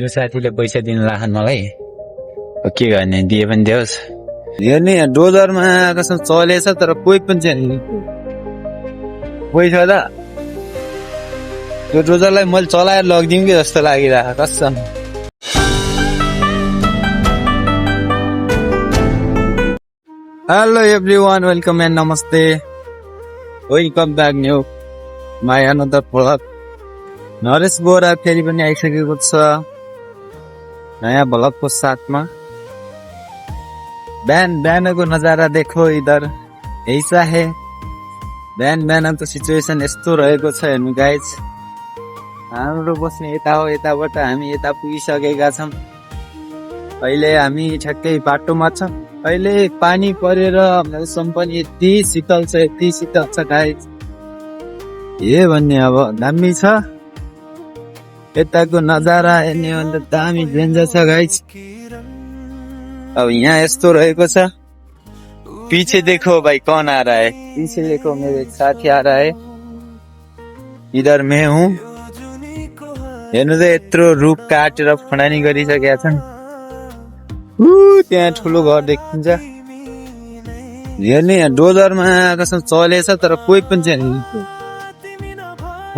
मेरो साथीले पैसा दिन लाखन् मलाई के गर्ने दिए पनि देओस्। हेर्ने डोजरमा कसम चलेछ तर कोही पनि छैन। कोही छ त यो डोजरलाई मैले चलाएर लगिदिउँ कि जस्तो लागिरहेको कसम। हेलो एभ्रीवान, वेलकम एन्ड नमस्ते, welcome back new my another vlog. Naresh Bora फेरि पनि आइसकेको छ नयाँ भ्लगको साथमा। बिहानको नजारा देखो इधर, ऐसा है बिहानको सिचुएसन यस्तो रहेको छ। हेर्नु गाइज, हाम्रो बस्ने यता हो, यताबाट हामी यता पुगिसकेका छौँ। अहिले हामी ठ्याक्कै बाटोमा छौँ। अहिले पानी परेर मौसम पनि यति शीतल छ गाइज, ए भन्ने अब दामी छ। यताको नजारा हेर्ने भन्दा दामी डेन्जर छ गाइज। अब यहाँ यस्तो रहेको छ। पीछे देखो भाई कौन आ रहा है, पीछे देखो मेरे साथी आ रहा है, इधर मैं हूँ। हेर्नु त यत्रो रुख काटेर फडानी गरिसकेका छन्। त्यहाँ ठुलो घर देखिन्छ। हेर्ने डोजरमा कसम चलेछ तर कोही पनि छैन।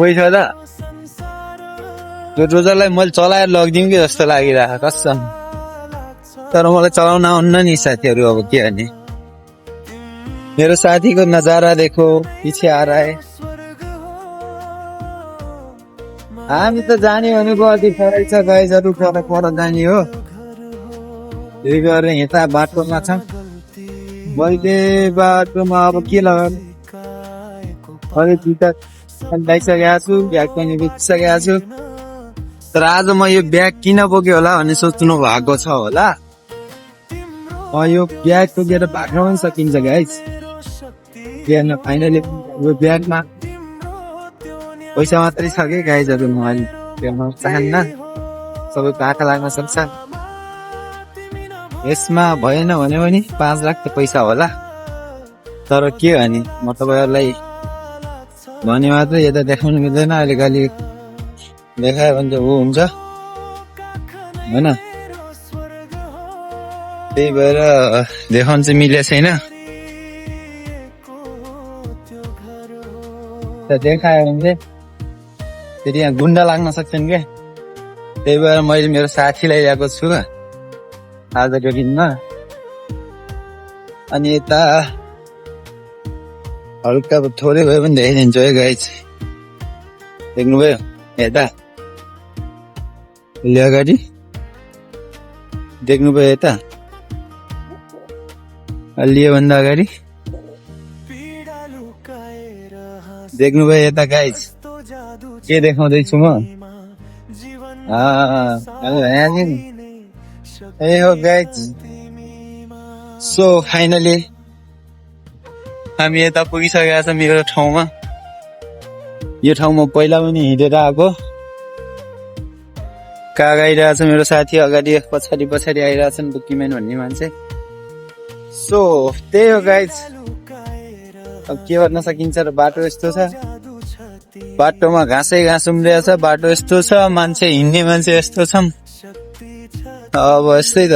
कोही छ त यो डोजरलाई मैले चलाएर लगिदिउँ कि जस्तो लागिरहेको कसम। तर मलाई चलाउन आउन्न नि साथीहरू, अब के गर्ने। मेरो साथीको नजारा देखो, पीछे आ रहा है। हामी त जाने भनेको अति फरक छ गाइजहरू, पर जाने हो। त्यही भएर यता बाटोमा छ। मैले बाटोमा अब के लगाउने, अरे जुत्ता लगाइसकेको छु, ब्याग पनि बिचिसकेको छु। तर आज म यो ब्याग किन बोक्यो होला भन्ने सोच्नु भएको छ होला। यो ब्याग बोकेर भाग्न पनि सकिन्छ गाइज। फाइनली यो ब्यागमा पैसा मात्रै छ कि गाइजहरू, म अहिले चाहन्न, सबैको आँखा लाग्न सक्छ। यसमा भएन भने पनि 5 लाख त पैसा होला। तर के भने म तपाईँहरूलाई भने मात्रै यता देखाउनु मिल्दैन। अलिकति देखायो भने त ऊ हुन्छ होइन, त्यही भएर देखाउनु चाहिँ मिलेको छैन। देखायो भने चाहिँ फेरि यहाँ गुन्डा लाग्न सक्छन् क्या। त्यही भएर मैले मेरो साथीलाई ल्याएको छु आजको दिनमा। अनि यता हल्का थोरै भए पनि देखाइदिन्छु है गाइज। देख्नुभयो यता अलि अगाडि, देख्नुभयो यता अलि भन्दा अगाडि, देख्नुभयो यता गाइज। के देखाउँदैछु म, ए हो गाइज। सो फाइनली हामी यता पुगिसकेका छौँ मेरो ठाउँमा। यो ठाउँमा पहिला पनि हिँडेर आएको। काग आइरहेछ मेरो साथी, अगाडि पछाडि आइरहेछन् बुकिम्यान भन्ने मान्छे। सो त्यही हो गाइज, अब के गर्न सकिन्छ र। बाटो यस्तो छ, बाटोमा घाँसै घाँस उम्रिएको छ, बाटो यस्तो छ, मान्छे हिँड्ने मान्छे यस्तो छ। अब यस्तै त,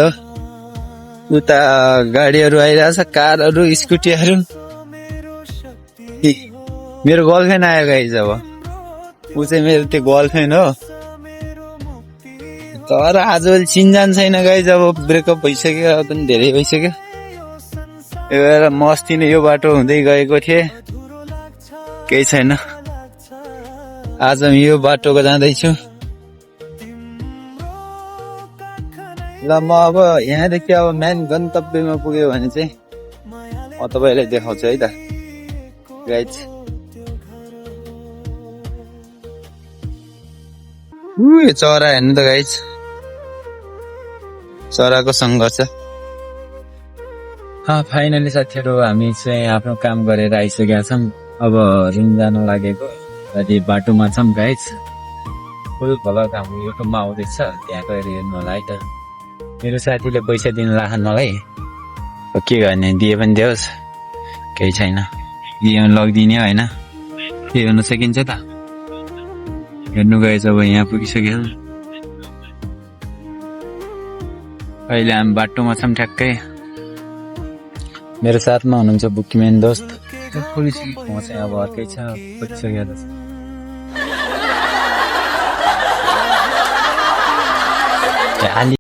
उता गाडीहरू आइरहेछ, कारहरू, स्कुटीहरू। मेरो गर्लफ्रेन्ड आयो गाइज। अब ऊ चाहिँ मेरो त्यो गर्लफ्रेन्ड हो, तर आजभोलि चिनजान छैन गाइज। अब ब्रेकअप भइसक्यो, अब पनि धेरै भइसक्यो। त्यही भएर म अस्ति नै यो बाटो हुँदै गएको थिएँ, केही छैन। आज यो बाटोको जाँदैछु। ल म अब यहाँदेखि अब मेन गन्तव्यमा पुग्यो भने चाहिँ म तपाईँलाई देखाउँछु है त गाइज। यो चरा हेर्नु त गाइज, चराको सङ्घर्ष। फाइनली साथीहरू हामी चाहिँ आफ्नो काम गरेर आइसकेका छौँ। अब रुम जान लागेको, अहिले बाटोमा छौँ गाइज। फुल भ्लग हाम्रो युट्युबमा आउँदैछ, त्यहाँ गएर हेर्नु होला है त। मेरो साथीले पैसा दिन लाखन् मलाई, के गर्ने दिए पनि देओस्, केही छैन। दिए पनि लगिदिने होइन, के गर्न सकिन्छ त। हेर्नु गएछ अब यहाँ पुगिसक्यो। अहिले हामी बाटोमा छौँ ठ्याक्कै। मेरो साथमा हुनुहुन्छ बुकिमेन दोस्त। म चाहिँ अब अर्कै छ पुगिसकेको छ।